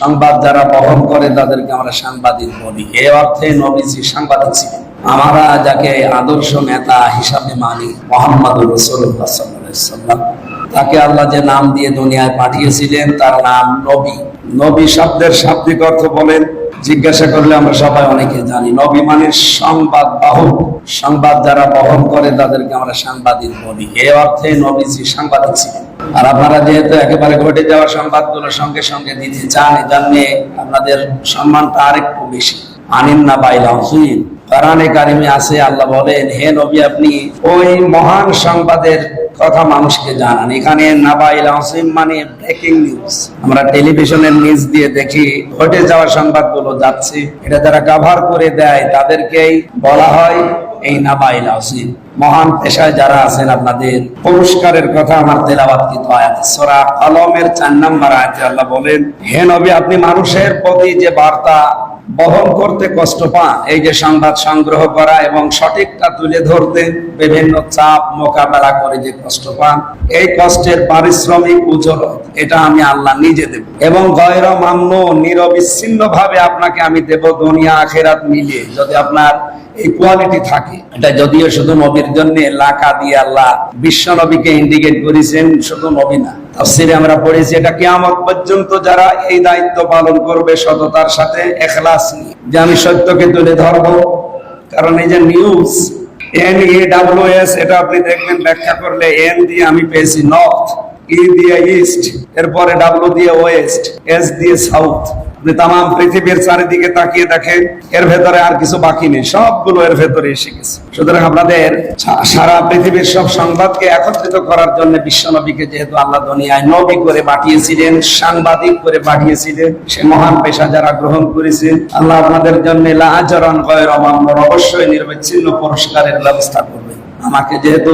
সংবাদ যারা বহন করে তাদেরকে আমরা সাংবাদিক বলি। এ অর্থে নবীজি সাংবাদিক ছিলেন। আমরা যাকে আদর্শ নেতা হিসাবে মানি, মুহাম্মদুর রাসূলুল্লাহ সাল্লাল্লাহু আলাইহি ওয়াসাল্লাম, তাকে আল্লাহ যে নাম দিয়ে দুনিয়ায় পাঠিয়েছিলেন তার নাম নবী। নবী শব্দের শাব্দিক অর্থ বলেন, জিজ্ঞাসা করলে আমরা সবাই অনেকে জানি। নবী মানে সংবাদ বাহক, সংবাদ যারা বহন করে তাদেরকে আমরা সাংবাদিক বলি। এ অর্থে নবীজি সাংবাদিক ছিলেন। আর আপনারা যেহেতু একেবারে ঘটে যাওয়া সংবাদগুলো সঙ্গে সঙ্গে দিতে চান, এজন্য আপনাদের সম্মানটা আরেকটু বেশি। আনিন না বাইল আযীম, কোরআনে কারিমে আছে, আল্লাহ বলেন, হে নবী আপনি ওই মহান সংবাদের কথা মানুষকে জানান। এখানে নাবাইল আযীম মানে ব্রেকিং নিউজ। আমরা টেলিভিশনের নিউজ দিয়ে দেখি ঘটে যাওয়া সংবাদগুলো যাচ্ছে, এটা যারা কভার করে দেয় তাদেরকেই বলা হয় এই নাবাইল আযীম। মহান পেশায় যারা আছেন আপনাদের পুরস্কারের কথা আমার তেলাওয়াতকৃত আয়াত সূরা কলমের 4 নম্বর আয়াতে আল্লাহ বলেন, হে নবী আপনি মানুষের প্রতি যে বার্তা বহন করতে কষ্ট পান, এই যে সংবাদ সংগ্রহ করা এবং সঠিকটা তুলে ধরতে বিভিন্ন চাপ মোকাবেলা করে যে কষ্ট পান, এই কষ্টের পারিশ্রমিক উজরত এটা আমি আল্লাহ নিজে দেব এবং গয়র মামনুন, নিরবিচ্ছিন্ন ভাবে আপনাকে আমি দেব দুনিয়া আখিরাত মিলিয়ে, যদি আপনার এই কোয়ালিটি থাকে। এটা যদিও শুধু নবীর জন্য লাকা দিয়ে আল্লাহ বিশ্ব নবীকে ইন্ডিকেট করেছেন, শুধু নবী না। তাফসীরে আমরা পড়েছি এটা কিয়ামত পর্যন্ত যারা এই দায়িত্ব পালন করবে সততার সাথে, ইখলাস নিয়ে, যে আমি সত্যকে তুলে ধরবো। কারণ এই যে নিউজ, NEWS, এটা আপনি দেখবেন ব্যাখ্যা করলে এন দিয়ে আমি পেয়েছি নর্থ, ই দিয়ে ইস্ট, এরপরে ডাব্লিউ দিয়ে ওয়েস্ট, এস দিয়ে সাউথ। আপনি তাম পৃথিবীর চারিদিকে তাকিয়ে দেখেন, এর ভেতরে আর কিছু বাকি নেই, সবগুলো এর ভেতরে এসে গেছে। সুতরাং আপনাদের সারা পৃথিবীর সব সংবাদকে একত্রিত করার জন্য বিশ্ব নবীকে যেহেতু আল্লাহ দুনিয়ায় নবী করে পাঠিয়েছিলেন, সাংবাদিক করে পাঠিয়েছিলেন, সে মহান পেশা যারা গ্রহণ করেছে, আল্লাহ আপনাদের জন্য লা আজরান গায়রা মামনুন, অবশ্যই নিরবিচ্ছিন্ন পুরস্কারের ব্যবস্থা করবেন। আমাকে যেহেতু